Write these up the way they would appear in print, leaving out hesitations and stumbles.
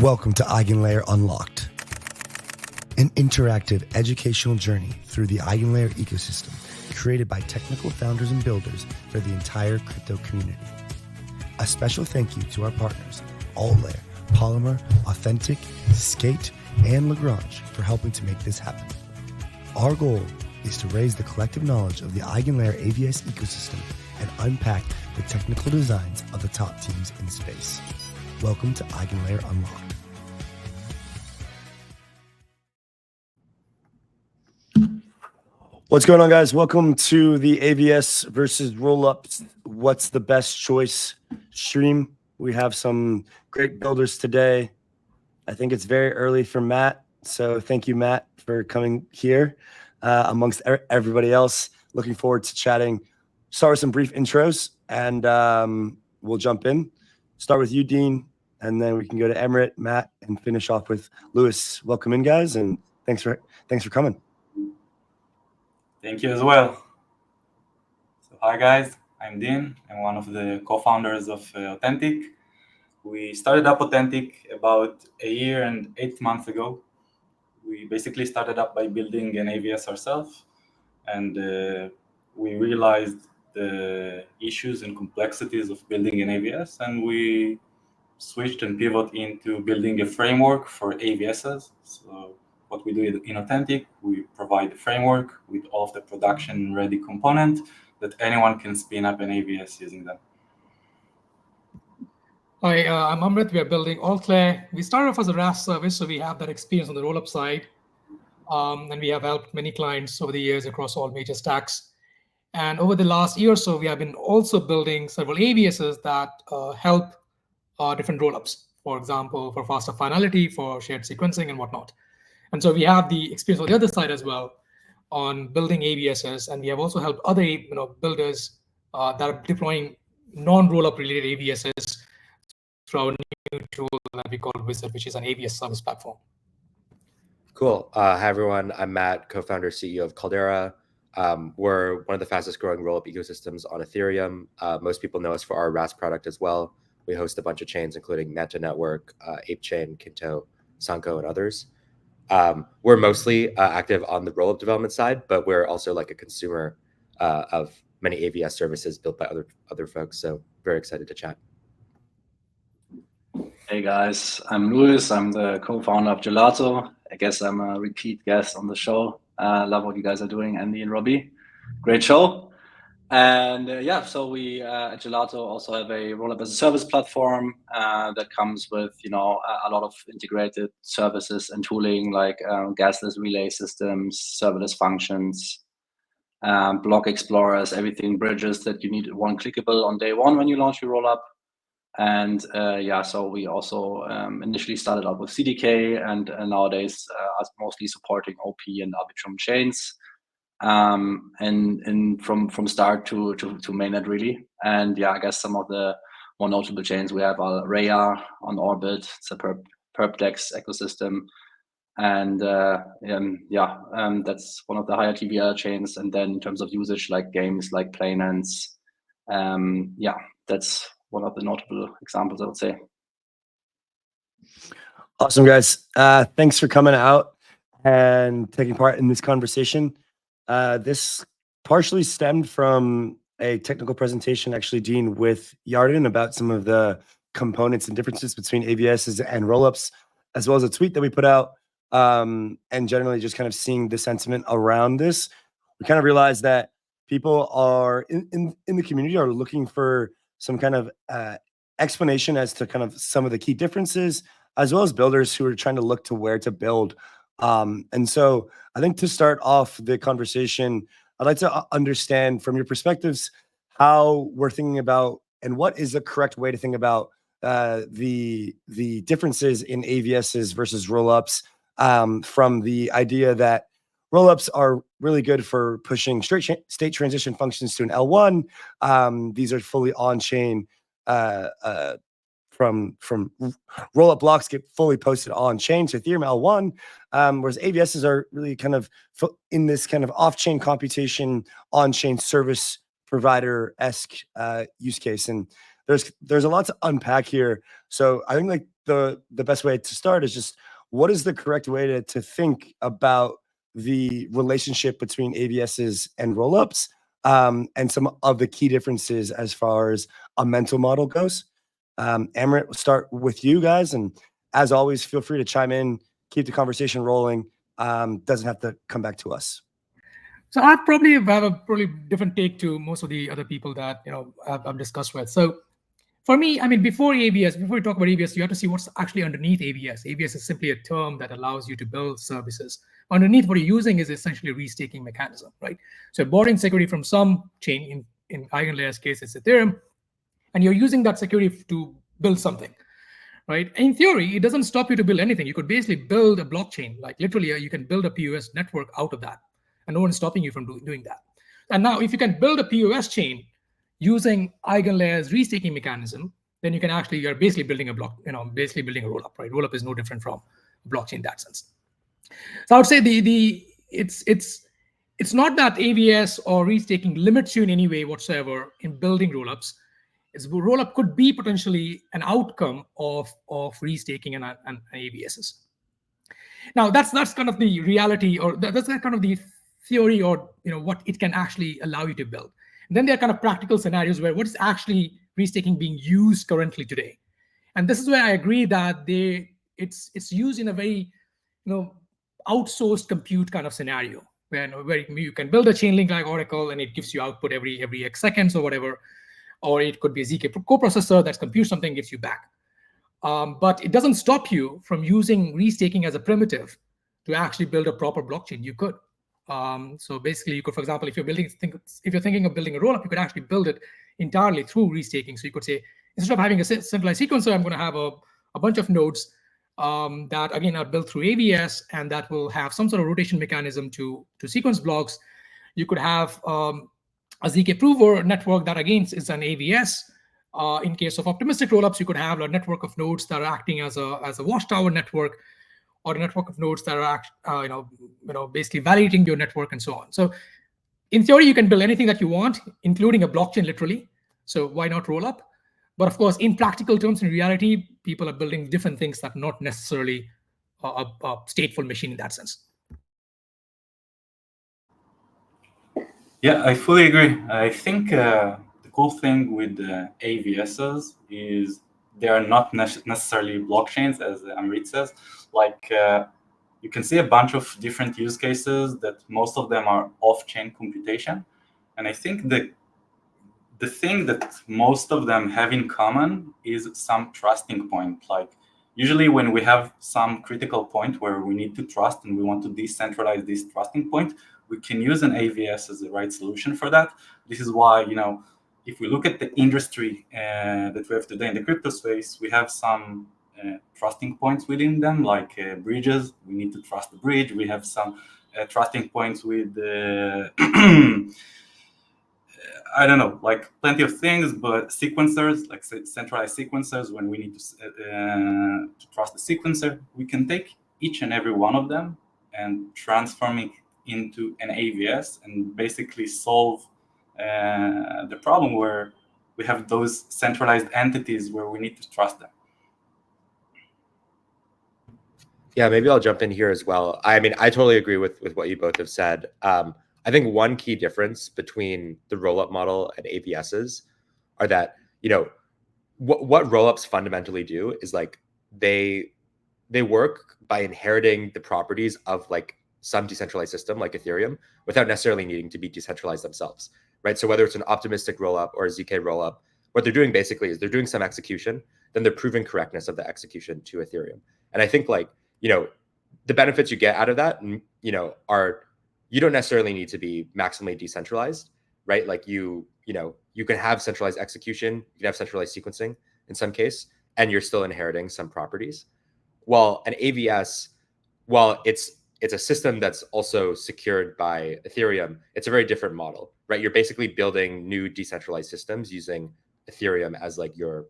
Welcome to EigenLayer Unlocked, an interactive educational journey through the EigenLayer ecosystem created by technical founders and builders for the entire crypto community. A special thank you to our partners, 𝗨𝗨, Polymer, Authentic, Skate, and Lagrange for helping to make this happen. Our goal is to raise the collective knowledge of the EigenLayer AVS ecosystem and unpack the technical designs of the top teams in space. Welcome to EigenLayer Unlocked. What's going on, guys? Welcome to the AVS versus Roll-Ups What's the Best Choice stream. We have some great builders today. I think it's very early for Matt, so thank you, Matt, for coming here amongst everybody else. Looking forward to chatting. Start with some brief intros, and we'll jump in. Start with you, Dean, and then we can go to 𝗵𝗶𝗴𝗵, Matt, and finish off with Lewis. Welcome in, guys, and thanks for coming. Thank you as well. So hi, guys. I'm Dean. I'm one of the co-founders of Authentic. We started up Authentic about a year and 8 months ago. We basically started up by building an AVS ourselves, and we realized the issues and complexities of building an AVS, and we switched and pivoted into building a framework for AVSs. So what we do in Authentic, we provide the framework with all of the production-ready components that anyone can spin up an AVS using them. Hi, I'm 𝗵𝗶𝗴𝗵. We are building 𝗨𝗲. We started off as a RAS service, so we have that experience on the roll-up side. And we have helped many clients over the years across all major stacks. And over the last year or so, we have been also building several AVSs that help different roll-ups, for example, for faster finality, for shared sequencing and whatnot. And so we have the experience on the other side as well on building AVSs, and we have also helped other builders that are deploying non-roll-up related AVSs through our new tool that we call 𝗿𝗏, which is an AVS service platform. Cool. Hi, everyone. I'm Matt, co-founder, CEO of 𝗨𝗏𝗂𝗏. We're one of the fastest growing roll-up ecosystems on Ethereum. Most people know us for our RAS product as well. We host a bunch of chains, including Meta Network, ApeChain, Kinto, Sanko, and others. We're mostly active on the roll-up development side, but we're also like a consumer of many AVS services built by other folks. So very excited to chat. Hey guys, I'm Lewis. I'm the co-founder of Gelato. I guess I'm a repeat guest on the show. Love what you guys are doing, Andy and Robbie. Great show. And yeah, so we at Gelato also have a roll-up as a service platform that comes with a lot of integrated services and tooling like gasless relay systems, serverless functions, block explorers, everything bridges that you need one clickable on day one when you launch your roll-up. And yeah, so we also initially started out with CDK, and nowadays are mostly supporting OP and Arbitrum chains. And from start to mainnet really. And yeah, I guess some of the more notable chains we have are Raya on Orbit. It's a perpdex ecosystem, and that's one of the higher TVL chains. And then in terms of usage, like games like Playnance, yeah, that's one of the notable examples, I would say. Awesome, guys. Thanks for coming out and taking part in this conversation. This partially stemmed from a technical presentation, actually, Dean, with Yarden about some of the components and differences between AVSs and roll-ups, as well as a tweet that we put out, and generally just kind of seeing the sentiment around this. We kind of realized that people are in the community are looking for some kind of explanation as to kind of some of the key differences, as well as builders who are trying to look to where to build. And so I think to start off the conversation, I'd like to understand from your perspectives how we're thinking about and what is the correct way to think about the differences in AVSs versus roll-ups, from the idea that roll-ups are really good for pushing state transition functions to an L1. These are fully on-chain. From roll-up blocks get fully posted on chain to Ethereum L1, whereas AVSs are really kind of in this kind of off-chain computation, on-chain service provider-esque use case. And there's a lot to unpack here. So I think like the best way to start is just, what is the correct way to think about the relationship between AVSs and rollups, and some of the key differences as far as a mental model goes? Amrit, we'll start with you guys, and as always, feel free to chime in, keep the conversation rolling. Doesn't have to come back to us. So I probably have a probably different take to most of the other people that I've discussed with. So for me, I mean, before we talk about AVS, you have to see what's actually underneath AVS. AVS is simply a term that allows you to build services. Underneath, what you're using is essentially a restaking mechanism, right? So borrowing security from some chain, in EigenLayer's case, it's Ethereum, and you're using that security to build something, right? In theory, it doesn't stop you to build anything. You could basically build a blockchain, like literally, you can build a POS network out of that, and no one is stopping you from doing that. And now, if you can build a POS chain using EigenLayer's restaking mechanism, then you can actually, you're basically building a block, basically building a rollup, right? Rollup is no different from blockchain in that sense. So I would say it's not that AVS or restaking limits you in any way whatsoever in building rollups. Rollup could be potentially an outcome of restaking and AVSs. Now that's kind of the reality, or that's kind of the theory, or what it can actually allow you to build. And then there are kind of practical scenarios where what is actually restaking being used currently today, and this is where I agree that it's used in a very outsourced compute kind of scenario, where you can build a chain link like Oracle and it gives you output every X seconds or whatever, or it could be a ZK coprocessor that computes something, gives you back. But it doesn't stop you from using restaking as a primitive to actually build a proper blockchain. You could. So basically, you could, for example, if you're thinking of building a rollup, you could actually build it entirely through restaking. So you could say, instead of having a centralized sequencer, I'm going to have a bunch of nodes that again are built through AVS, and that will have some sort of rotation mechanism to sequence blocks. You could have a ZK prover network that again is an AVS. In case of optimistic rollups, you could have a network of nodes that are acting as a watchtower network, or a network of nodes that are basically validating your network and so on. So in theory, you can build anything that you want, including a blockchain, literally. So why not rollup? But of course, in practical terms, in reality, people are building different things that are not necessarily a stateful machine in that sense. Yeah, I fully agree. I think the cool thing with AVSs is they are not necessarily blockchains, as Amrit says. Like you can see a bunch of different use cases that most of them are off-chain computation. And I think the thing that most of them have in common is some trusting point. Like usually when we have some critical point where we need to trust and we want to decentralize this trusting point, we can use an AVS as the right solution for that. This is why, if we look at the industry that we have today in the crypto space, we have some trusting points within them, like bridges. We need to trust the bridge. We have some trusting points with I don't know, like plenty of things, but sequencers, like centralized sequencers, when we need to trust the sequencer, we can take each and every one of them and transform it into an AVS and basically solve the problem where we have those centralized entities where we need to trust them. Yeah, maybe I'll jump in here as well. I mean, I totally agree with what you both have said. I think one key difference between the rollup model and AVSs are that, what rollups fundamentally do is like they work by inheriting the properties of like some decentralized system like Ethereum without necessarily needing to be decentralized themselves, right? So whether it's an optimistic rollup or a ZK rollup, what they're doing basically is they're doing some execution, then they're proving correctness of the execution to Ethereum. And I think like, the benefits you get out of that, are you don't necessarily need to be maximally decentralized, right? Like you can have centralized execution, you can have centralized sequencing in some case, and you're still inheriting some properties. While an AVS, while it's a system that's also secured by Ethereum, it's a very different model, right? You're basically building new decentralized systems using Ethereum as like your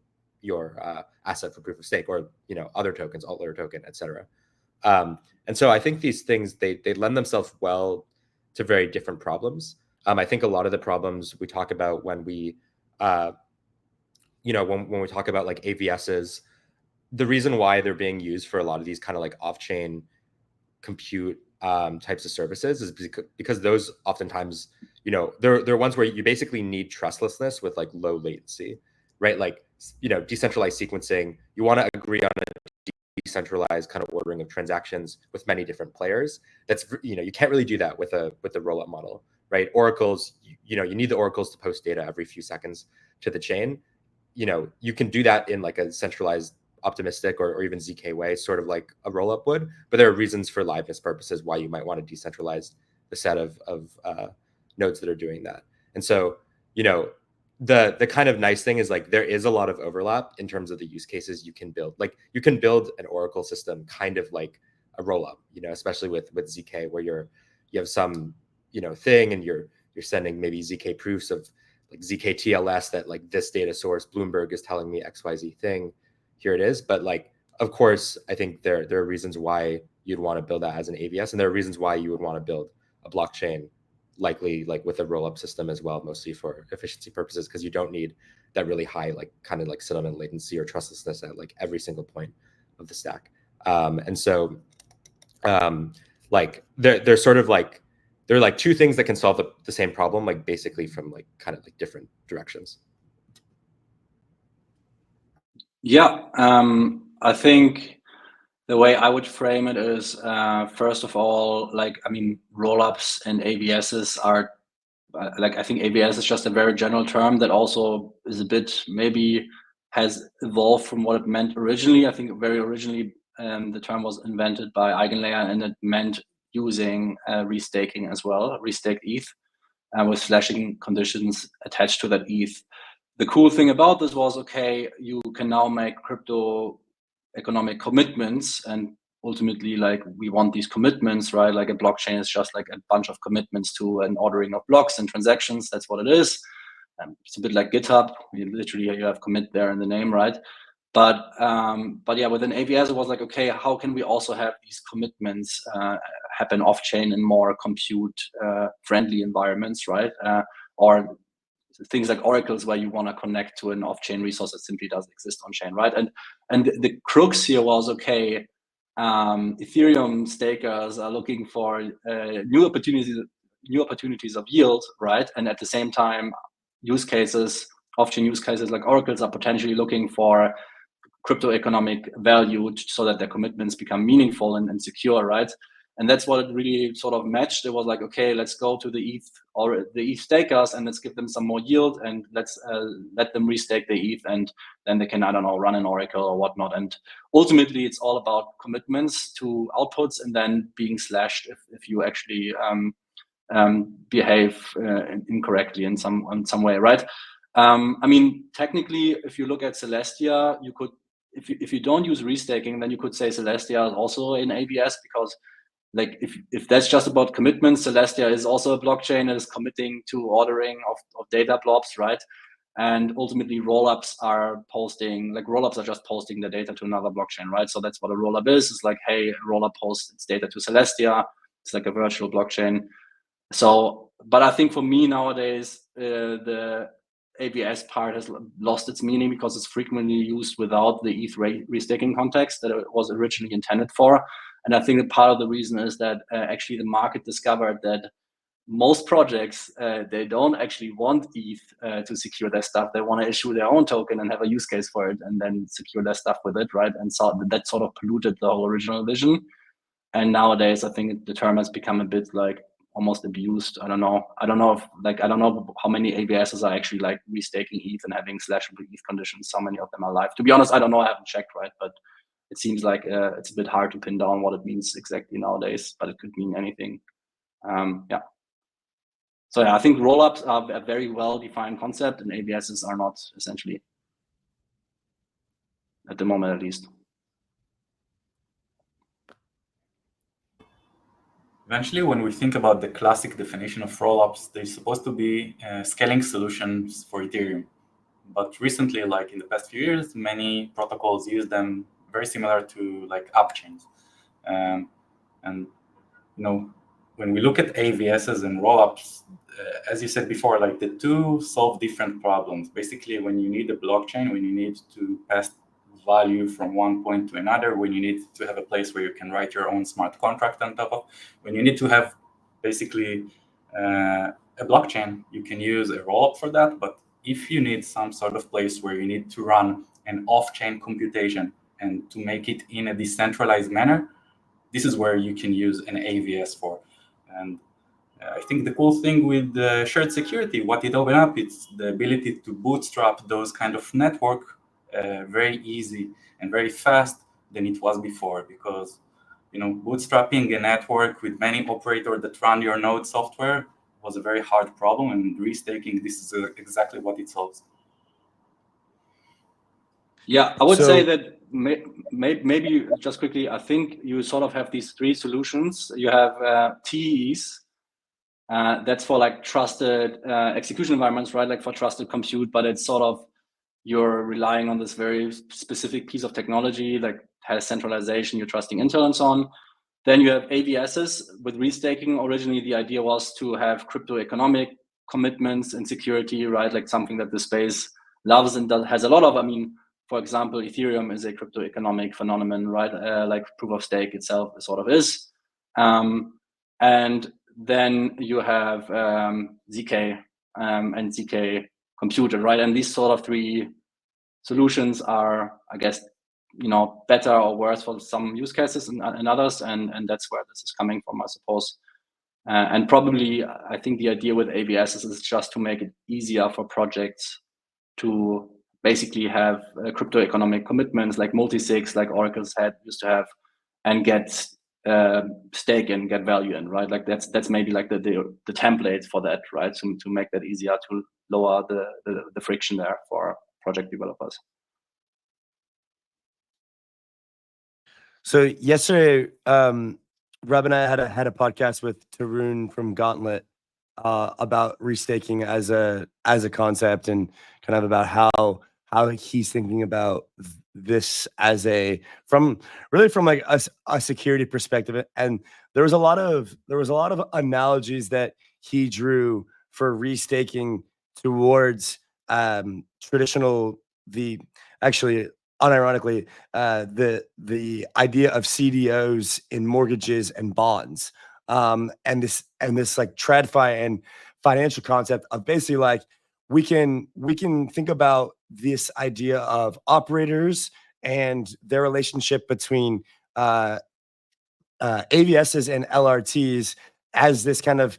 asset for proof of stake, or other tokens, alt layer token, etc. And so I think these things they lend themselves well to very different problems. I think a lot of the problems we talk about when we when we talk about like AVSs, the reason why they're being used for a lot of these kind of like off-chain compute types of services is because those oftentimes, you know, they're ones where you basically need trustlessness with like low latency, right? Like, you know, decentralized sequencing, you want to agree on a decentralized kind of ordering of transactions with many different players. That's, you know, you can't really do that with the rollup model, right? Oracles, you know, you need the oracles to post data every few seconds to the chain. You know, you can do that in like a centralized optimistic or even ZK way, sort of like a rollup would, but there are reasons for liveness purposes why you might want to decentralize the set of nodes that are doing that. And so, you know, the kind of nice thing is like there is a lot of overlap in terms of the use cases you can build. Like you can build an Oracle system kind of like a rollup, you know, especially with ZK, where you have some, you know, thing and you're sending maybe ZK proofs of like ZK TLS that like this data source Bloomberg is telling me XYZ thing. Here it is. But like, of course, I think there are reasons why you'd want to build that as an AVS, and there are reasons why you would want to build a blockchain, likely like with a rollup system as well, mostly for efficiency purposes, because you don't need that really high like kind of like settlement latency or trustlessness at like every single point of the stack. And so like they're sort of like, there are like two things that can solve the same problem, like basically from like kind of like different directions. Yeah, I think the way I would frame it is, first of all, like, I mean, rollups and AVSs are, like, I think AVS is just a very general term that also is a bit, maybe has evolved from what it meant originally. I think very originally the term was invented by EigenLayer, and it meant using restaking as well, restaked ETH, with flashing conditions attached to that ETH. The cool thing about this was, okay, you can now make crypto economic commitments, and ultimately, like, we want these commitments, right? Like a blockchain is just like a bunch of commitments to an ordering of blocks and transactions. That's what it is. It's a bit like GitHub. You have commit there in the name, right? But yeah, within AVS, it was like, okay, how can we also have these commitments happen off-chain in more compute friendly environments, right? Or things like oracles where you want to connect to an off-chain resource that simply doesn't exist on-chain, right? And the crux here was, okay, Ethereum stakers are looking for new opportunities of yield, right? And at the same time, use cases, off-chain use cases like oracles are potentially looking for crypto economic value so that their commitments become meaningful and secure, right? And that's what it really sort of matched. It was like, okay, let's go to the ETH or the ETH stakers and let's give them some more yield, and let's let them restake the ETH, and then they can, I don't know, run an oracle or whatnot. And ultimately, it's all about commitments to outputs and then being slashed if you actually behave incorrectly in some way, right? I mean, technically, if you look at Celestia, you could, if you don't use restaking, then you could say Celestia is also in AVS, because like if that's just about commitments, Celestia is also a blockchain that is committing to ordering of data blobs, right? And ultimately rollups are just posting the data to another blockchain, right? So that's what a rollup is. It's like, hey, a rollup posts its data to Celestia. It's like a virtual blockchain. So, but I think for me nowadays, the AVS part has lost its meaning because it's frequently used without the ETH restaking context that it was originally intended for. And I think that part of the reason is that actually the market discovered that most projects, they don't actually want ETH to secure their stuff. They want to issue their own token and have a use case for it and then secure their stuff with it, right? And so that sort of polluted the whole original vision. And nowadays, I think the term has become a bit like almost abused. I don't know how many AVSs are actually like restaking ETH and having slashable ETH conditions. So many of them are live. To be honest, I don't know. I haven't checked, right? But it seems like it's a bit hard to pin down what it means exactly nowadays, but it could mean anything. Yeah. So yeah, I think rollups are a very well-defined concept, and AVSs are not, essentially, at the moment at least. Eventually, when we think about the classic definition of rollups, they're supposed to be scaling solutions for Ethereum. But recently, like in the past few years, many protocols use them very similar to like app chains. And you know, when we look at AVSs and rollups, as you said before, like the two solve different problems. Basically, when you need a blockchain, when you need to pass value from one point to another, when you need to have a place where you can write your own smart contract on top of, when you need to have basically a blockchain, you can use a rollup for that. But if you need some sort of place where you need to run an off-chain computation and to make it in a decentralized manner, this is where you can use an AVS for. And I think the cool thing with shared security, what it opened up, it's the ability to bootstrap those kind of network very easy and very fast than it was before. Because bootstrapping a network with many operators that run your node software was a very hard problem, and restaking, this is exactly what it solves. Yeah, I would say that maybe just quickly, I think you sort of have these three solutions. You have TEs, that's for like trusted execution environments, right? Like for trusted compute, but it's sort of, you're relying on this very specific piece of technology, like has centralization, you're trusting Intel and so on. Then you have AVSs with restaking. Originally, the idea was to have crypto economic commitments and security, right? Like something that the space loves and has a lot of. I mean, for example, Ethereum is a crypto economic phenomenon, right? Like proof of stake itself sort of is. And then you have ZK and ZK Computer, right? And these sort of three solutions are, I guess, better or worse for some use cases and others, and that's where this is coming from, I suppose. And probably, I think the idea with AVS is just to make it easier for projects to basically have crypto economic commitments like multi-sigs, like Oracle's used to have, and get stake and get value in, right? Like that's maybe like the template for that, right? To make that easier, to lower the friction there for project developers. So yesterday, Rob and I had a podcast with Tarun from Gauntlet about restaking as a concept, and kind of about how he's thinking about this as from like a security perspective. And there was a lot of analogies that he drew for restaking towards traditional, unironically, the idea of CDOs in mortgages and bonds, and this like TradFi and financial concept of basically like we can think about this idea of operators and their relationship between AVSs and LRTs as this kind of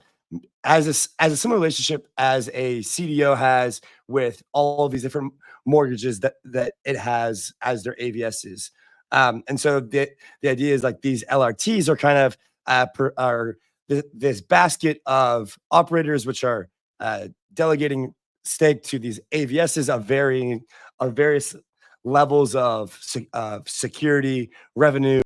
as a similar relationship as a CDO has with all of these different mortgages that it has as their AVSs. And so the idea is like these LRTs are kind of this basket of operators which are delegating stake to these AVSs of various levels of security, revenue,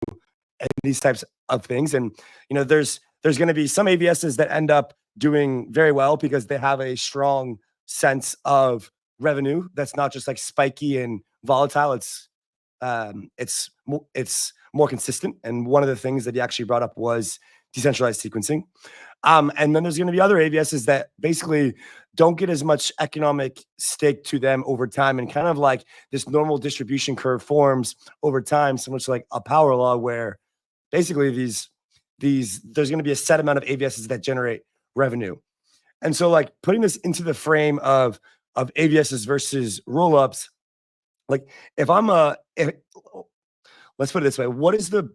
and these types of things. And there's going to be some AVSs that end up doing very well because they have a strong sense of revenue that's not just like spiky and volatile. It's more consistent. And one of the things that he actually brought up was decentralized sequencing. And then there's going to be other AVSs that basically don't get as much economic stake to them over time, and kind of like this normal distribution curve forms over time, so much like a power law, where basically there's going to be a set amount of AVSs that generate revenue. And so like putting this into the frame of AVSs versus rollups, like let's put it this way, what is the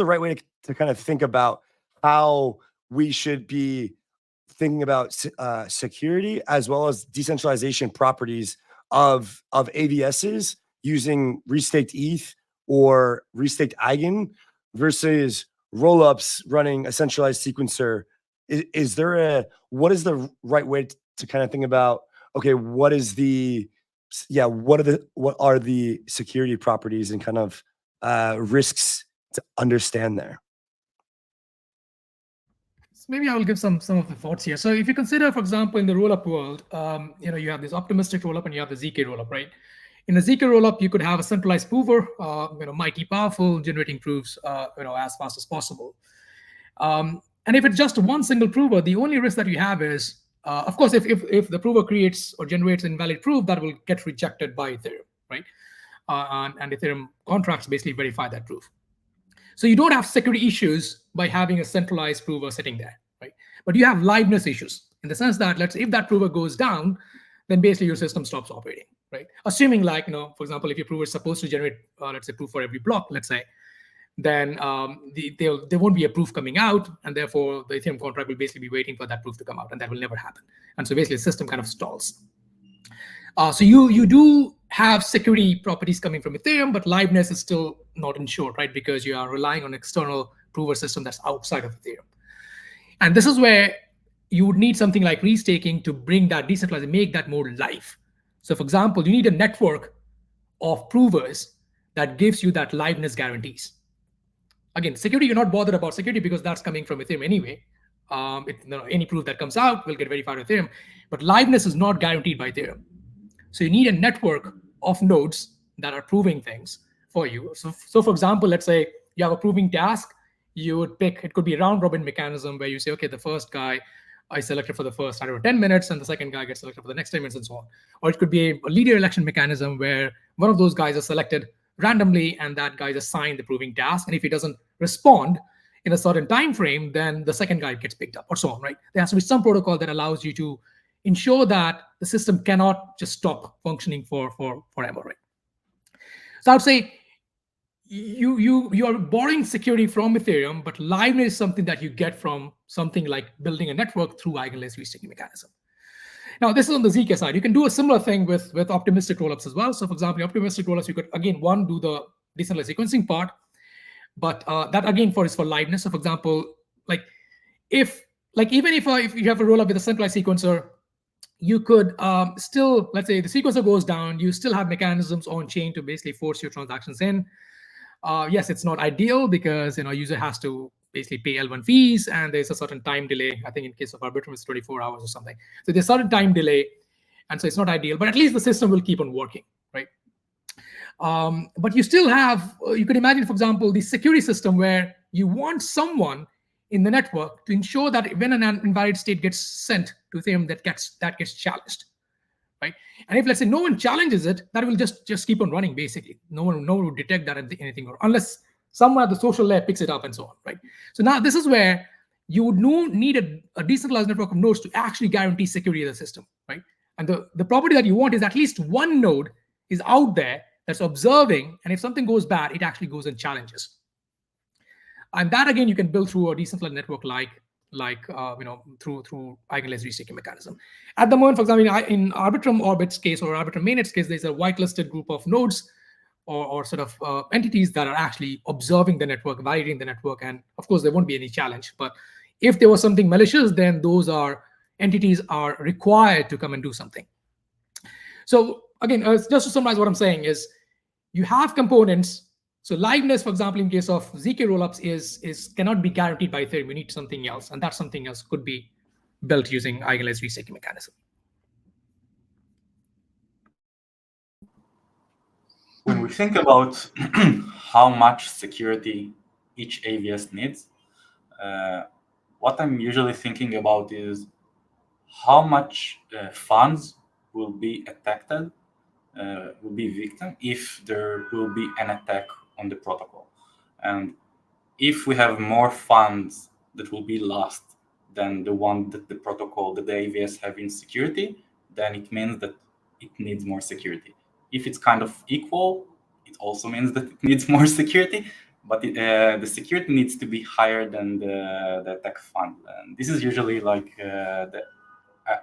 right way to kind of think about how we should be thinking about security as well as decentralization properties of AVSs using restaked ETH or restaked Eigen versus rollups running a centralized sequencer? What is the right way to kind of think about, okay, what are the security properties and kind of risks to understand there? Maybe I will give some of the thoughts here. So if you consider, for example, in the rollup world, you have this optimistic rollup and you have the ZK rollup, right? In the ZK rollup, you could have a centralized prover, mighty powerful, generating proofs, as fast as possible. And if it's just one single prover, the only risk that you have is, of course, if the prover creates or generates an invalid proof, that will get rejected by Ethereum, right? and Ethereum contracts basically verify that proof. So you don't have security issues by having a centralized prover sitting there, right? But you have liveness issues in the sense that, let's say, if that prover goes down, then basically your system stops operating, right? Assuming, like, for example, if your prover is supposed to generate, let's say, proof for every block, let's say, then there won't be a proof coming out, and therefore the Ethereum contract will basically be waiting for that proof to come out, and that will never happen. And so basically the system kind of stalls. So you do have security properties coming from Ethereum, but liveness is still not ensured, right? Because you are relying on external prover system that's outside of Ethereum. And this is where you would need something like restaking to bring that decentralized, make that more live. So for example, you need a network of provers that gives you that liveness guarantees. Again, security, you're not bothered about security because that's coming from Ethereum anyway. Any proof that comes out will get verified with Ethereum, but liveness is not guaranteed by Ethereum. So you need a network of nodes that are proving things for you. So for example, let's say you have a proving task, you would pick, it could be a round robin mechanism where you say, okay, the first guy I selected for the first 10 minutes, and the second guy gets selected for the next 10 minutes, and so on. Or it could be a leader election mechanism where one of those guys is selected randomly, and that guy is assigned the proving task. And if he doesn't respond in a certain time frame, then the second guy gets picked up, or so on, right? There has to be some protocol that allows you to ensure that the system cannot just stop functioning forever, right? So I would say you are borrowing security from Ethereum, but liveness is something that you get from something like building a network through EigenLayer's restaking mechanism. Now, this is on the ZK side. You can do a similar thing with optimistic rollups as well. So for example, optimistic rollups, you could, again, do the decentralized sequencing part, but that again is for liveness. So for example, even if you have a rollup with a centralized sequencer, you could still, let's say the sequencer goes down, you still have mechanisms on chain to basically force your transactions in. Yes, it's not ideal because user has to basically pay L1 fees, and there's a certain time delay. I think in case of Arbitrum, it's 24 hours or something. So there's a certain time delay, and so it's not ideal, but at least the system will keep on working, right? But you still have, you could imagine, for example, the security system where you want someone in the network to ensure that when an invalid state gets sent to Ethereum, that gets challenged, right? And if, let's say, no one challenges it, that will just keep on running, basically. No one will detect that anything, or unless someone at the social layer picks it up and so on, right? So now this is where you would need a decentralized network of nodes to actually guarantee security of the system, right? And the property that you want is at least one node is out there that's observing, and if something goes bad, it actually goes and challenges. And that, again, you can build through a decentralized network through EigenLayer's restaking mechanism. At the moment, for example, in Arbitrum Orbit's case or Arbitrum Mainnet's case, there's a whitelisted group of nodes or sort of entities that are actually observing the network, validating the network, and of course there won't be any challenge. But if there was something malicious, then those entities are required to come and do something. So again, just to summarize what I'm saying is, you have components. So liveness, for example, in case of ZK rollups, is cannot be guaranteed by Ethereum. You need something else, and that something else could be built using EigenLayer's restaking mechanism. When we think about how much security each AVS needs, what I'm usually thinking about is how much funds will be attacked, will be victim if there will be an attack on the protocol. And if we have more funds that will be lost than the one that the AVS have in security, then it means that it needs more security. If it's kind of equal, it also means that it needs more security, but the security needs to be higher than the attack fund. And this is usually like,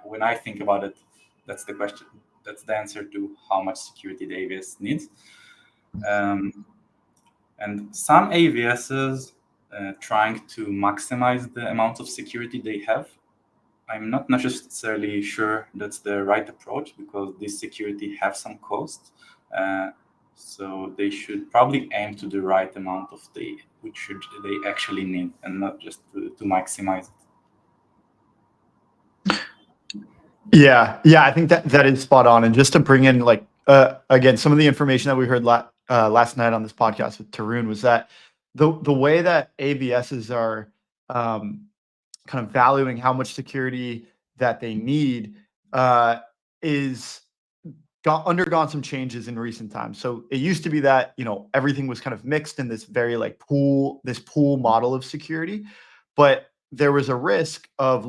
when I think about it, that's the question. That's the answer to how much security the AVS needs. And some AVSs trying to maximize the amount of security they have. I'm not necessarily sure that's the right approach, because this security has some cost. So they should probably aim to the right amount of which they actually need, and not just to maximize it. Yeah, I think that is spot on. And just to bring in, like, again, some of the information that we heard last night on this podcast with Tarun was that the way that AVSs are kind of valuing how much security that they need is undergone some changes in recent times. So it used to be that, you know, everything was kind of mixed in this very like pool model of security, but there was a risk of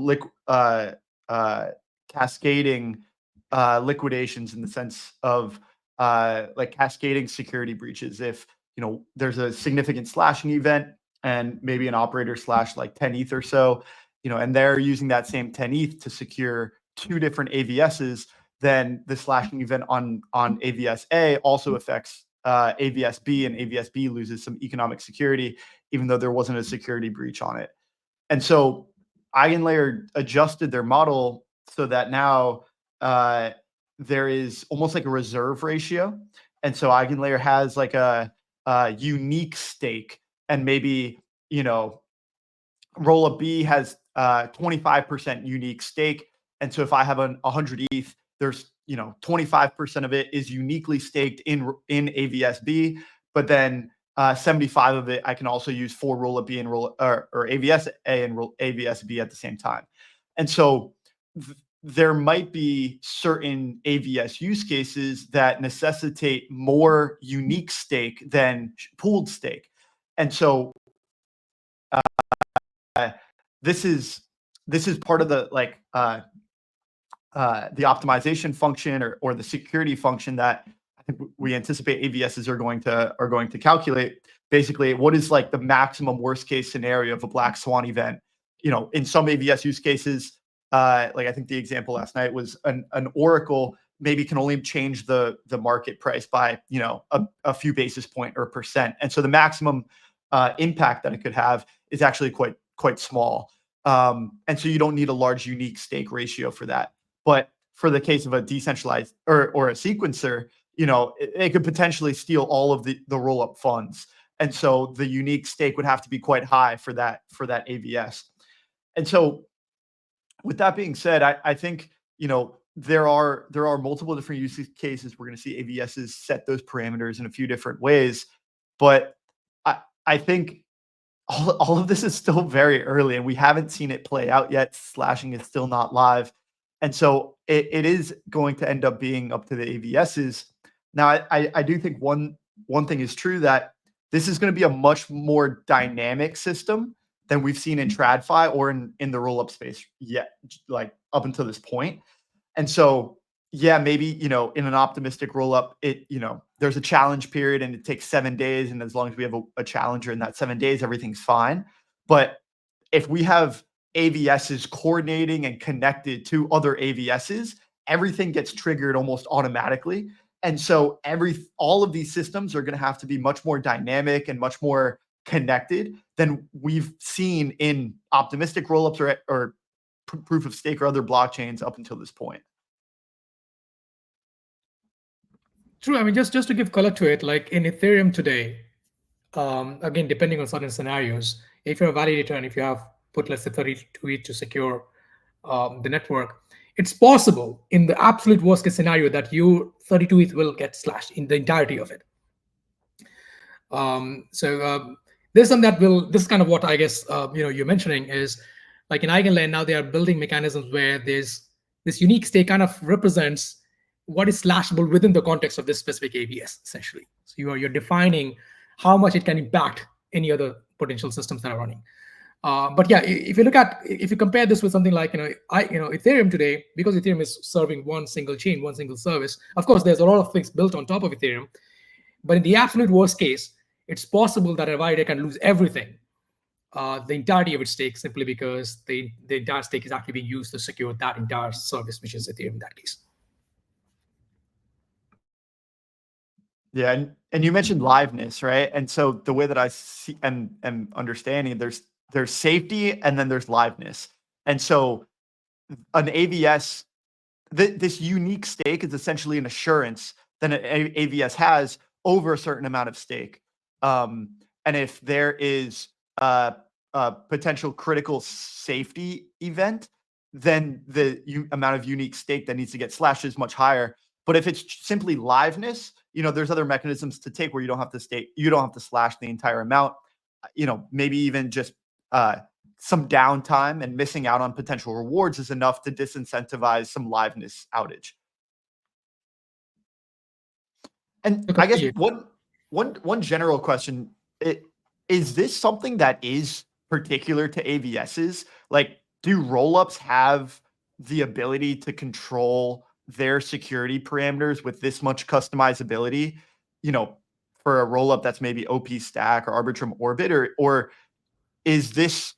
cascading liquidations in the sense of like cascading security breaches. If, you know, there's a significant slashing event and maybe an operator slash like 10 ETH or so, you know, and they're using that same 10 ETH to secure 2 different AVSs, then the slashing event on AVS A also affects AVS B, and AVS B loses some economic security, even though there wasn't a security breach on it. And so EigenLayer adjusted their model so that now there is almost like a reserve ratio. And so EigenLayer has like a unique stake, and maybe, you know, Rollup B has 25% unique stake. And so if I have 100 ETH, there's, you know, 25% of it is uniquely staked in AVSB, but then 75 of it I can also use for Rollup B and or AVS A and AVS B at the same time. And so there might be certain AVS use cases that necessitate more unique stake than pooled stake. And so this is part of the like the optimization function or the security function that I think we anticipate AVSs are going to calculate. Basically, what is like the maximum worst case scenario of a black swan event? You know, in some AVS use cases, like I think the example last night was an oracle maybe can only change the market price by, you know, a few basis point or percent, and so the maximum impact that it could have is actually quite small. And so you don't need a large unique stake ratio for that. But for the case of a decentralized or a sequencer, you know, it could potentially steal all of the roll-up funds. And so the unique stake would have to be quite high for that AVS. And so with that being said, I think, you know, there are multiple different use cases. We're going to see AVSs set those parameters in a few different ways. But I think all of this is still very early, and we haven't seen it play out yet. Slashing is still not live. And so it is going to end up being up to the AVSs. Now, I do think one thing is true, that this is going to be a much more dynamic system than we've seen in TradFi or in the rollup space yet, like up until this point. And so, yeah, maybe, you know, in an optimistic rollup, you know, there's a challenge period and it takes 7 days. And as long as we have a challenger in that 7 days, everything's fine. But if we have AVSs coordinating and connected to other AVSs, everything gets triggered almost automatically. And so all of these systems are going to have to be much more dynamic and much more connected than we've seen in optimistic rollups or proof of stake or other blockchains up until this point. True. I mean, just to give color to it, like in Ethereum today, again, depending on certain scenarios, if you're a validator and if you have put, let's say, 32 ETH to secure the network, it's possible in the absolute worst case scenario that your 32 ETH will get slashed in the entirety of it. There's some that will, this is kind of what I guess, you know, you're mentioning is like in EigenLayer, now they are building mechanisms where there's this unique stake kind of represents what is slashable within the context of this specific AVS, essentially. So you're defining how much it can impact any other potential systems that are running. But yeah, if you compare this with something like, Ethereum today, because Ethereum is serving one single chain, one single service, of course, there's a lot of things built on top of Ethereum. But in the absolute worst case, it's possible that a validator can lose everything, the entirety of its stake, simply because the entire stake is actually being used to secure that entire service, which is Ethereum in that case. Yeah, and you mentioned liveness, right? And so the way that I see and am understanding, there's safety and then there's liveness. And so an AVS, this unique stake is essentially an assurance that an AVS has over a certain amount of stake. And if there is a potential critical safety event, then the amount of unique stake that needs to get slashed is much higher. But if it's simply liveness, there's other mechanisms to take where you don't have to slash the entire amount. Maybe even just some downtime and missing out on potential rewards is enough to disincentivize some liveness outage. And Okay, I guess yeah. one general question, is this something that is particular to AVSs? Like, do rollups have the ability to control their security parameters with this much customizability, you know, for a rollup that's maybe OP stack or Arbitrum Orbit, or is this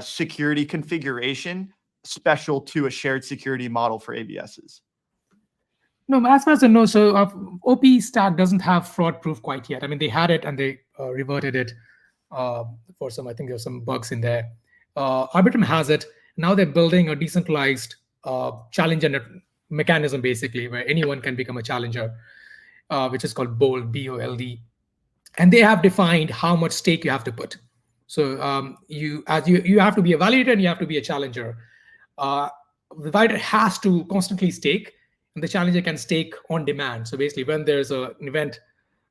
security configuration special to a shared security model for AVSs? No, as far as I know, so OP stack doesn't have fraud proof quite yet. I mean, they had it and they reverted it for some, I think there's some bugs in there. Arbitrum has it. Now they're building a decentralized challenger mechanism, basically, where anyone can become a challenger, which is called BOLD, B-O-L-D. And they have defined how much stake you have to put. So you have to be a validator and you have to be a challenger. The validator has to constantly stake, and the challenger can stake on demand. So basically, when there's an event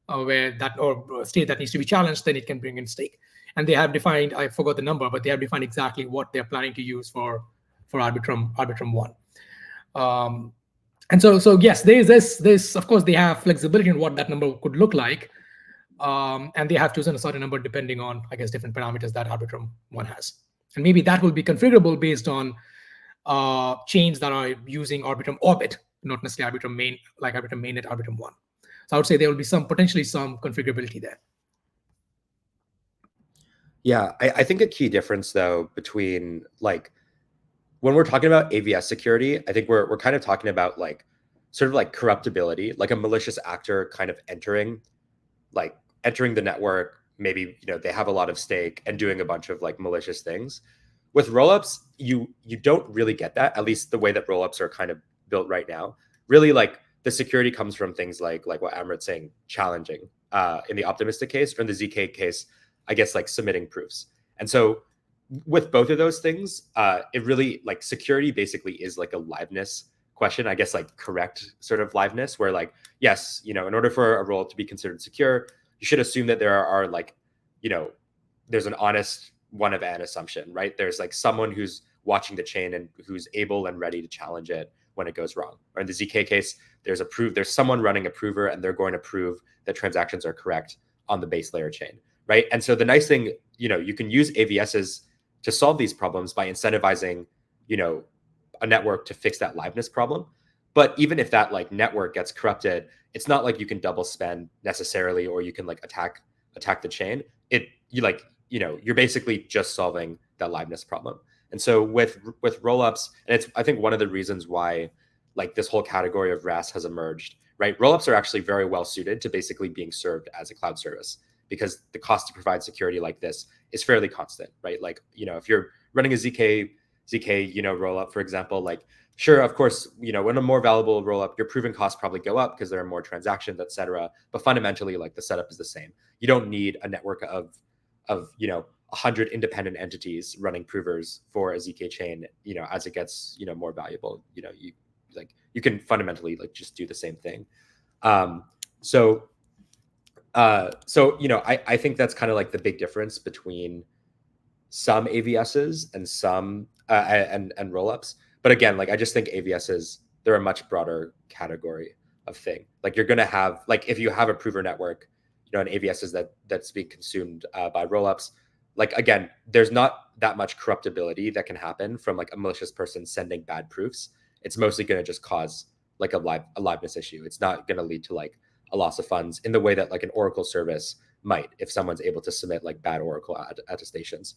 where that or a state that needs to be challenged, then it can bring in stake. And they have defined, I forgot the number, but they have defined exactly what they're planning to use for Arbitrum 1. And so yes, there's this. Of course, they have flexibility in what that number could look like. And they have chosen a certain number depending on, I guess, different parameters that Arbitrum 1 has. And maybe that will be configurable based on chains that are using Arbitrum Orbit, not necessarily Arbitrum main, like Arbitrum mainnet, Arbitrum 1. So I would say there will be potentially some configurability there. Yeah, I think a key difference though between like when we're talking about AVS security, I think we're kind of talking about like sort of like corruptibility, like a malicious actor kind of entering the network. Maybe, you know, they have a lot of stake and doing a bunch of like malicious things. With rollups, you don't really get that, at least the way that rollups are kind of built right now. Really, like the security comes from things like what Amrit's saying, challenging in the optimistic case, or in the ZK case, I guess like submitting proofs. And so with both of those things, it really like security basically is like a liveness question, I guess, like correct sort of liveness, where like, yes, you know, in order for a role to be considered secure, you should assume that there are like, you know, there's an honest one of an assumption, right? There's like someone who's watching the chain and who's able and ready to challenge it when it goes wrong. Or in the ZK case, there's someone running a prover and they're going to prove that transactions are correct on the base layer chain, right? And so the nice thing, you know, you can use AVSs to solve these problems by incentivizing, you know, a network to fix that liveness problem. But even if that like network gets corrupted, it's not like you can double spend necessarily, or you can like attack the chain. You're basically just solving that liveness problem. And so with rollups, and it's I think one of the reasons why like this whole category of RAS has emerged, right? Rollups are actually very well suited to basically being served as a cloud service, because the cost to provide security like this is fairly constant, right? Like, you know, if you're running a ZK, you know, rollup, for example, like, sure, of course, you know, when a more valuable rollup, your proving costs probably go up because there are more transactions, et cetera. But fundamentally, like the setup is the same. You don't need a network of you know, 100 independent entities running provers for a ZK chain, you know, as it gets, you know, more valuable. You know, you can fundamentally like just do the same thing. So you know, I think that's kind of like the big difference between some AVSs and some and rollups. But again, like I just think AVSs, they're a much broader category of thing. Like you're gonna have, like if you have a prover network, you know, an AVSs that's being consumed by rollups, like again, there's not that much corruptibility that can happen from like a malicious person sending bad proofs. It's mostly gonna just cause like a liveness issue. It's not gonna lead to like a loss of funds in the way that like an Oracle service might, if someone's able to submit like bad Oracle attestations.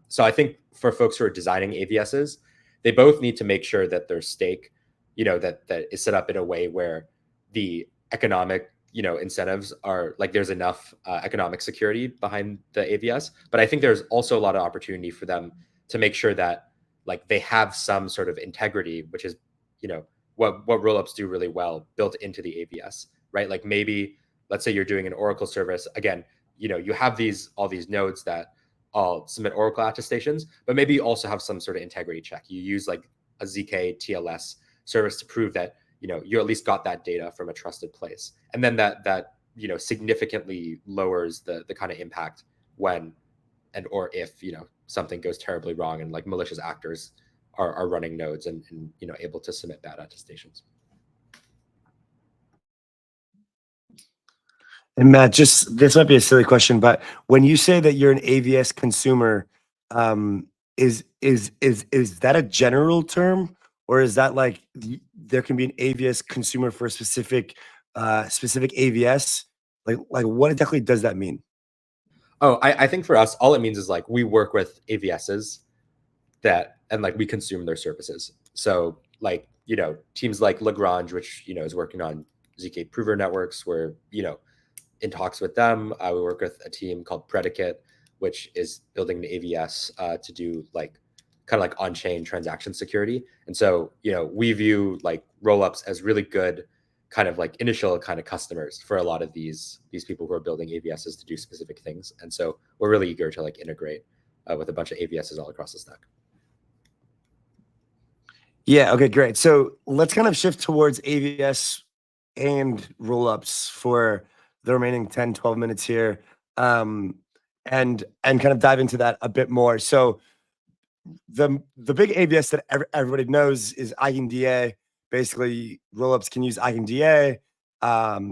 So I think for folks who are designing AVSs, they both need to make sure that their stake, you know, that is set up in a way where the economic, you know, incentives are like there's enough economic security behind the AVS. But I think there's also a lot of opportunity for them to make sure that like they have some sort of integrity, which is, you know, what rollups do really well built into the AVS, right? Like maybe let's say you're doing an Oracle service. Again, you know, you have all these nodes that all submit Oracle attestations, but maybe you also have some sort of integrity check. You use like a ZK TLS service to prove that, you know, you at least got that data from a trusted place. And then that you know, significantly lowers the kind of impact when and or if, you know, something goes terribly wrong and like malicious actors are running nodes and you know, able to submit bad attestations. And Matt, just this might be a silly question, but when you say that you're an AVS consumer, is that a general term, or is that like there can be an AVS consumer for a specific AVS? Like what exactly does that mean? Oh, I think for us, all it means is like we work with AVSs and like we consume their services. So like, you know, teams like Lagrange, which, you know, is working on ZK prover networks, where, you know, in talks with them. We work with a team called Predicate, which is building an AVS to do like kind of like on-chain transaction security. And so, you know, we view like Rollups as really good kind of like initial kind of customers for a lot of these people who are building AVSs to do specific things. And so we're really eager to like integrate with a bunch of AVSs all across the stack. Yeah, okay, great. So let's kind of shift towards AVS and Rollups for the remaining 10, 12 minutes here, and kind of dive into that a bit more. So the big AVS that everybody knows is EigenDA. Basically, Rollups can use EigenDA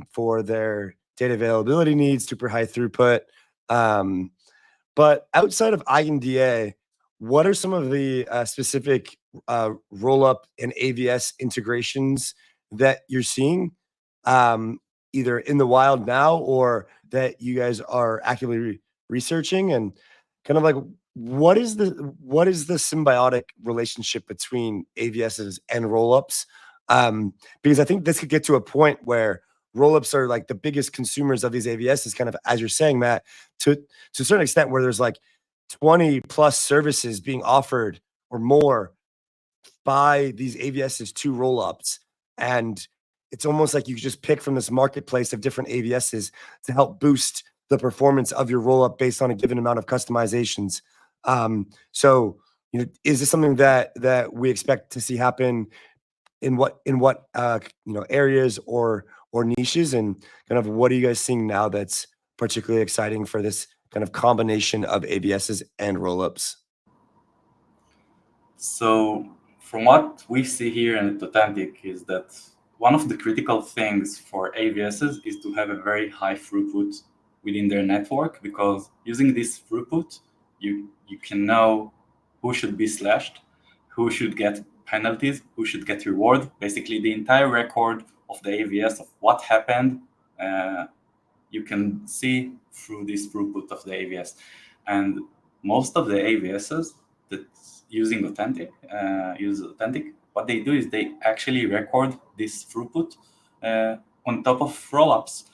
for their data availability needs, super high throughput. But outside of EigenDA, what are some of the specific Rollup and AVS integrations that you're seeing, either in the wild now or that you guys are actively researching? And kind of like, what is the symbiotic relationship between AVSs and Rollups? Because I think this could get to a point where Rollups are like the biggest consumers of these AVSs, kind of as you're saying, Matt, to a certain extent, where there's like 20 plus services being offered or more by these AVSs to Rollups. And it's almost like you could just pick from this marketplace of different AVSs to help boost the performance of your rollup based on a given amount of customizations. So, you know, is this something that we expect to see happen in what you know, areas or niches, and kind of what are you guys seeing now that's particularly exciting for this kind of combination of AVSs and Rollups? So from what we see here in Authentic is that one of the critical things for AVSs is to have a very high throughput within their network, because using this throughput, you can know who should be slashed, who should get penalties, who should get reward. Basically, the entire record of the AVS of what happened, you can see through this throughput of the AVS. And most of the AVSs that using Authentic, what they do is they actually record this throughput on top of Rollups.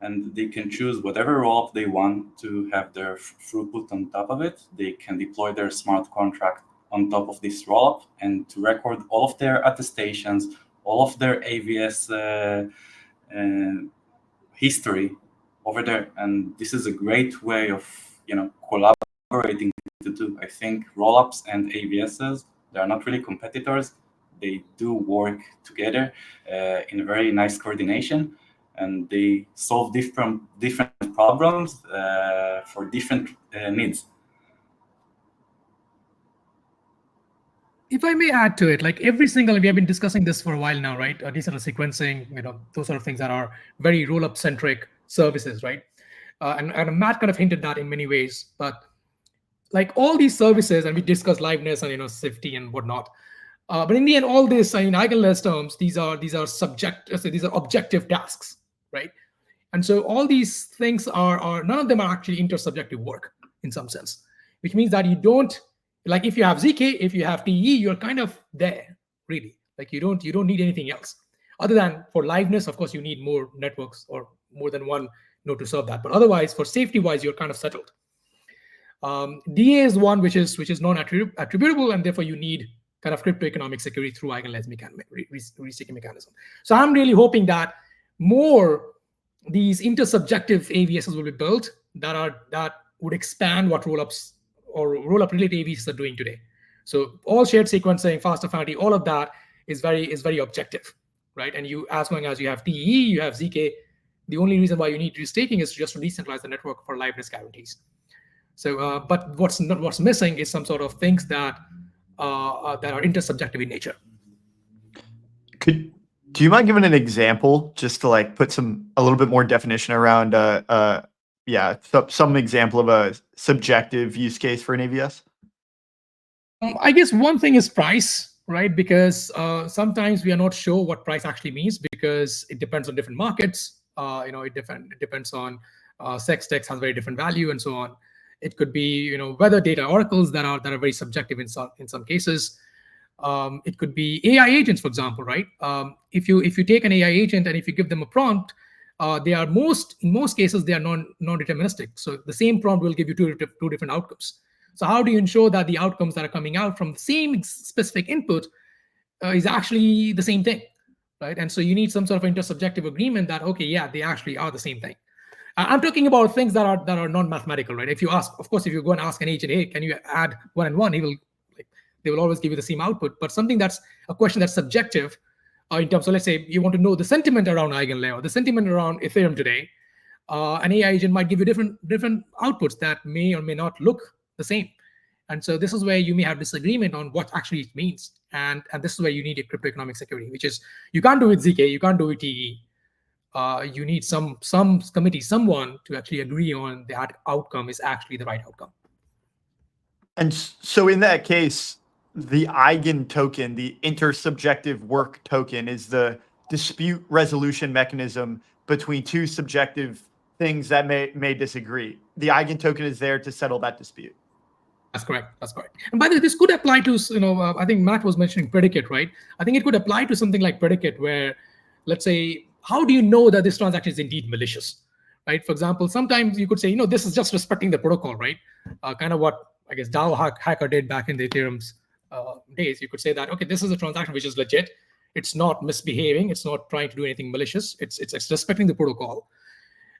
And they can choose whatever rollup they want to have their throughput on top of it. They can deploy their smart contract on top of this rollup and to record all of their attestations, all of their AVS history over there. And this is a great way of, you know, collaborating the two. I think rollups and AVSs, they are not really competitors. They do work together in a very nice coordination, and they solve different problems for different needs. If I may add to it, like we have been discussing this for a while now, right? Decentral sequencing, you know, those sort of things that are very roll-up centric services, right? And Matt kind of hinted that in many ways, but like all these services, and we discussed liveness and, you know, safety and whatnot. But in the end, all this, in EigenLayer terms, these are objective tasks, right? And so all these things are none of them are actually intersubjective work in some sense, which means that you don't, like if you have ZK, if you have TE, you're kind of there, really. Like you don't need anything else. Other than for liveness, of course, you need more networks or more than one node to serve that. But otherwise, for safety-wise, you're kind of settled. DA is one which is non-attributable, and therefore you need kind of cryptoeconomic security through EigenLayer restaking mechanism. So I'm really hoping that more these intersubjective AVSs will be built that would expand what rollups or rollup-related AVSs are doing today. So all shared sequencing, faster finality, all of that is very objective, right? And you, as long as you have TE, you have ZK, the only reason why you need restaking is just to decentralize the network for liveness guarantees. So, but what's missing is some sort of things that are intersubjective in nature. Do you mind giving an example just to like put a little bit more definition around some example of a subjective use case for an AVS? I guess one thing is price, right? Because sometimes we are not sure what price actually means because it depends on different markets. It depends on sex text has very different value and so on. It could be weather data oracles that are very subjective in some cases. It could be AI agents, for example, right? If you take an AI agent and if you give them a prompt, in most cases they are non-deterministic. So the same prompt will give you two different outcomes. So how do you ensure that the outcomes that are coming out from the same specific input is actually the same thing, right? And so you need some sort of intersubjective agreement that, okay, yeah, they actually are the same thing. I'm talking about things that are non-mathematical, right? If you go and ask an agent, hey, can you add 1 and 1? They will always give you the same output. But something that's a question that's subjective in terms of, let's say, you want to know the sentiment around EigenLayer, or the sentiment around Ethereum today, an AI agent might give you different outputs that may or may not look the same. And so this is where you may have disagreement on what actually it means. And this is where you need a cryptoeconomic security, which is you can't do it ZK, you can't do it TE. You need some committee, someone to actually agree on that outcome is actually the right outcome. And so in that case, the Eigen token, the intersubjective work token, is the dispute resolution mechanism between two subjective things that may disagree. The Eigen token is there to settle that dispute. That's correct. That's correct. And by the way, this could apply to, I think Matt was mentioning predicate, right? I think it could apply to something like predicate where, let's say, how do you know that this transaction is indeed malicious, right? For example, sometimes you could say, this is just respecting the protocol, right? Kind of what I guess DAO hacker did back in the Ethereum's days. You could say that, okay, this is a transaction which is legit. It's not misbehaving. It's not trying to do anything malicious. It's respecting the protocol.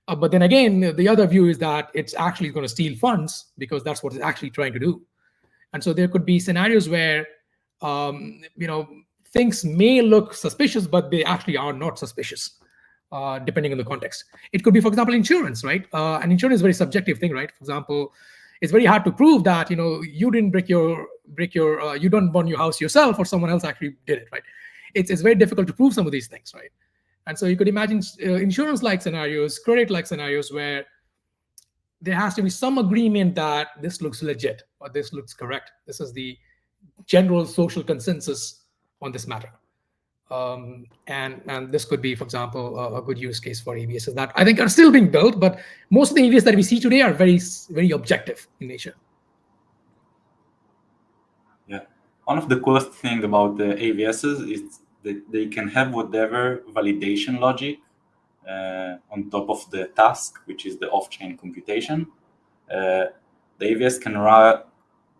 But then again, the other view is that it's actually going to steal funds because that's what it's actually trying to do. And so there could be scenarios where, things may look suspicious, but they actually are not suspicious, depending on the context. It could be, for example, insurance, right? And insurance is a very subjective thing, right? For example, it's very hard to prove that you didn't you don't burn your house yourself, or someone else actually did it, right? It's very difficult to prove some of these things, right? And so you could imagine insurance-like scenarios, credit-like scenarios where there has to be some agreement that this looks legit or this looks correct. This is the general social consensus on this matter. And this could be, for example, a good use case for AVSs that I think are still being built, but most of the AVS that we see today are very, very objective in nature. Yeah, one of the coolest things about the AVSs is that they can have whatever validation logic on top of the task, which is the off-chain computation. The AVS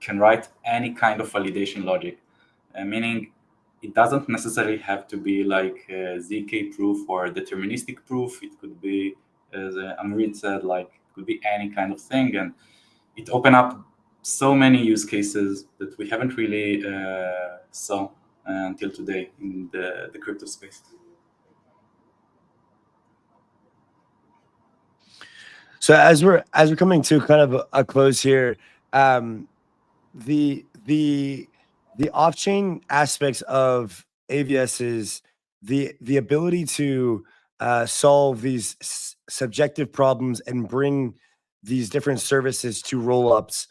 can write any kind of validation logic, meaning it doesn't necessarily have to be like ZK proof or deterministic proof. It could be, as Amrit said, like it could be any kind of thing, and it opened up so many use cases that we haven't really saw until today in the crypto space. So as we're coming to kind of a close here, the off-chain aspects of AVS is the ability to solve these subjective problems and bring these different services to rollups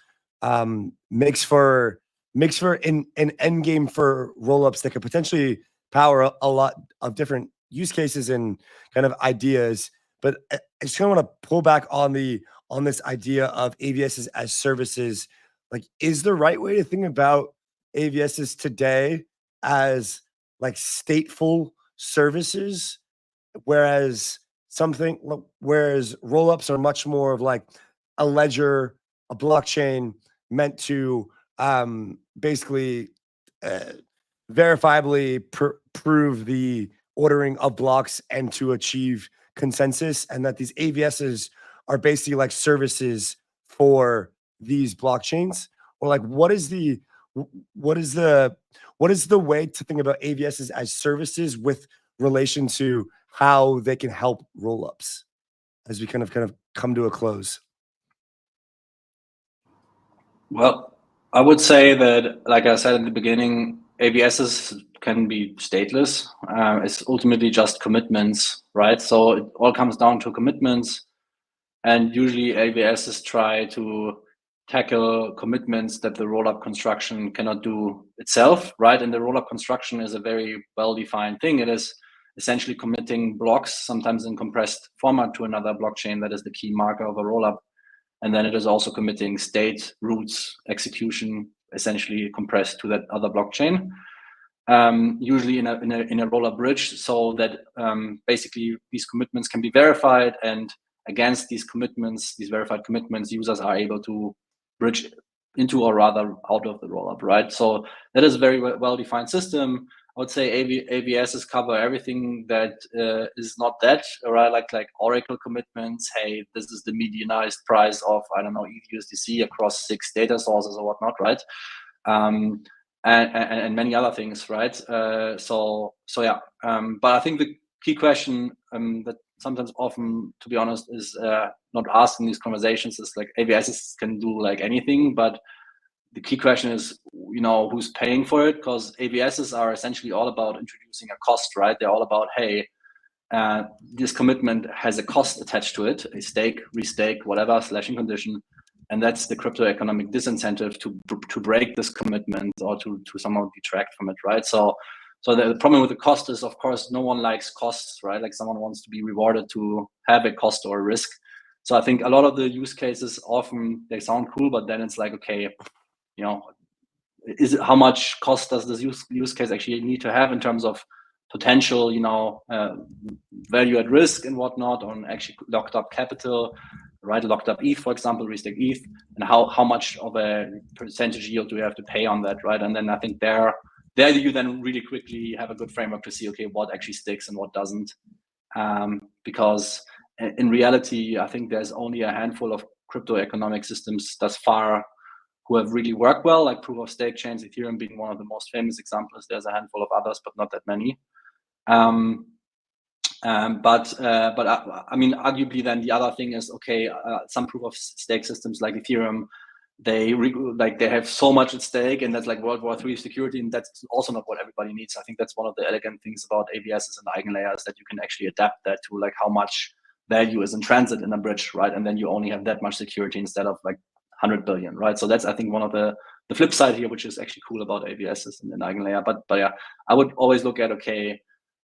makes for an end game for rollups that could potentially power a lot of different use cases and kind of ideas. But I just kind of want to pull back on this idea of AVSs as services. Like, is the right way to think about AVSs today as like stateful services, whereas rollups are much more of like a ledger, a blockchain meant to basically verifiably prove the ordering of blocks and to achieve consensus, and that these AVSs are basically like services for these blockchains? Or like what is the way to think about AVSs as services with relation to how they can help rollups as we kind of come to a close? Well, I would say that, like I said in the beginning, AVSs can be stateless. It's ultimately just commitments, right? So it all comes down to commitments, and usually AVSs try to tackle commitments that the rollup construction cannot do itself, right? And the rollup construction is a very well-defined thing. It is essentially committing blocks, sometimes in compressed format, to another blockchain that is the key marker of a rollup. And then it is also committing state, roots, execution, essentially compressed to that other blockchain. Usually in a rollup bridge, so that basically these commitments can be verified, and against these commitments, these verified commitments, users are able to bridge into, or rather out of, the rollup, right? So that is a very well-defined system. I would say AVSs cover everything that is not that, right? Like Oracle commitments. Hey, this is the medianized price of, I don't know, ETH/USDC across 6 data sources or whatnot, right? And many other things, right? So yeah. But I think the key question that sometimes, often, to be honest, is not asked in these conversations is like, AVSs can do like anything, but the key question is, who's paying for it? Because AVSs are essentially all about introducing a cost, right? They're all about, hey, this commitment has a cost attached to it, a stake, restake, whatever, slashing condition. And that's the crypto economic disincentive to break this commitment, or to somehow detract from it, right? So the problem with the cost is, of course, no one likes costs, right? Like, someone wants to be rewarded to have a cost or a risk. So I think a lot of the use cases, often they sound cool, but then it's like, okay, how much cost does this use case actually need to have in terms of potential, value at risk and whatnot, on actually locked up capital, right? Locked up ETH, for example, restake ETH, and how much of a percentage yield do we have to pay on that, right? And then I think there you then really quickly have a good framework to see, okay, what actually sticks and what doesn't. Because in reality, I think there's only a handful of crypto economic systems thus far who have really worked well, like proof of stake chains, Ethereum being one of the most famous examples. There's a handful of others, but not that many. But I mean, arguably, then the other thing is, okay, some proof of stake systems like Ethereum, they have so much at stake, and that's like World War III security, and that's also not what everybody needs. I think that's one of the elegant things about AVSs and EigenLayer, is that you can actually adapt that to like how much value is in transit in a bridge, right? And then you only have that much security instead of like 100 billion, right? So that's, I think, one of the flip side here, which is actually cool about AVSs and EigenLayer. But yeah, I would always look at, okay,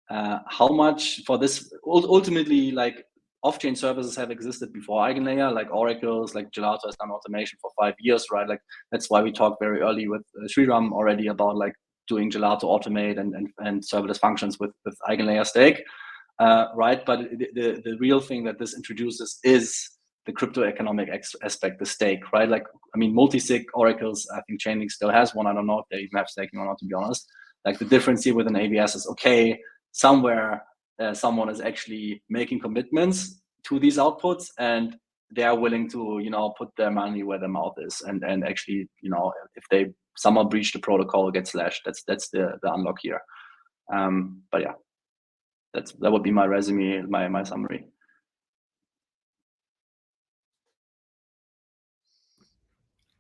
how much for this? Ultimately, like, off-chain services have existed before EigenLayer, like Oracles, like Gelato has done automation for 5 years, right? Like, that's why we talked very early with Sriram already about like doing Gelato automate and serverless functions with EigenLayer stake, right? But the real thing that this introduces is the crypto economic aspect, the stake, right? Like, I mean, multi-sig Oracles, I think Chainlink still has one. I don't know if they even have staking or not, to be honest. Like, the difference here with an AVS is, okay, somewhere someone is actually making commitments to these outputs, and they are willing to, put their money where their mouth is, and actually, if they somehow breach the protocol, get slashed. That's the unlock here. But yeah, that would be my resume, my summary.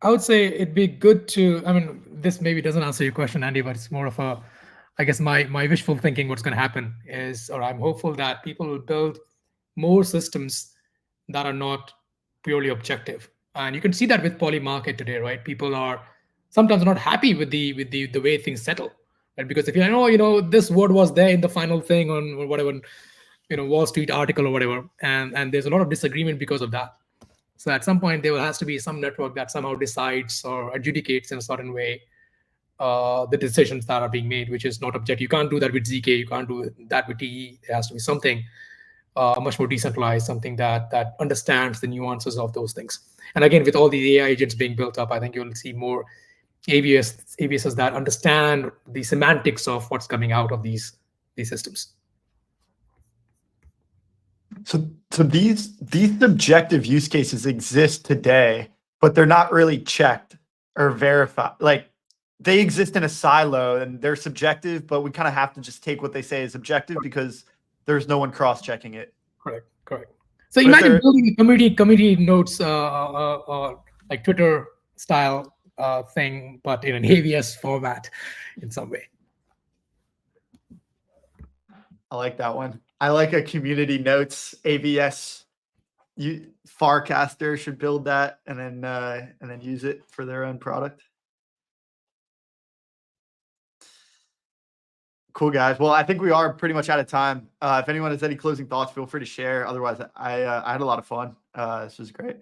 I would say it'd be good to, I mean, this maybe doesn't answer your question, Andy, but it's more of a, I guess my wishful thinking, what's going to happen is, or I'm hopeful that people will build more systems that are not purely objective. And you can see that with poly market today, right? People are sometimes not happy with the way things settle, right? Because if this word was there in the final thing on whatever, Wall Street article or whatever, and there's a lot of disagreement because of that. So at some point, there has to be some network that somehow decides or adjudicates in a certain way the decisions that are being made, which is not objective. You can't do that with ZK. You can't do that with TE. There has to be something much more decentralized, something that understands the nuances of those things. And again, with all the AI agents being built up, I think you'll see more AVSs that understand the semantics of what's coming out of these systems. So these subjective use cases exist today, but they're not really checked or verified. Like, they exist in a silo and they're subjective, but we kind of have to just take what they say as objective because there's no one cross-checking it. Correct. So imagine building a community notes like Twitter style thing, but in an AVS format in some way. I like that one. I like a community notes AVS. Farcaster should build that and then use it for their own product. Cool, guys. Well, I think we are pretty much out of time. If anyone has any closing thoughts, feel free to share. Otherwise, I had a lot of fun. This was great.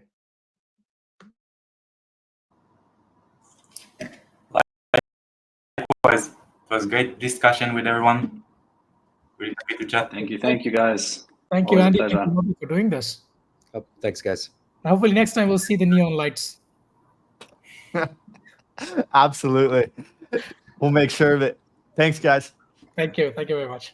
Likewise, it was great discussion with everyone. Really happy to chat. Thank you guys. Thank you, Always a Andy. pleasure. Thank you, Robbie, for doing this. Oh, thanks, guys. Hopefully next time we'll see the neon lights. Absolutely. We'll make sure of it. Thanks, guys. Thank you. Thank you very much.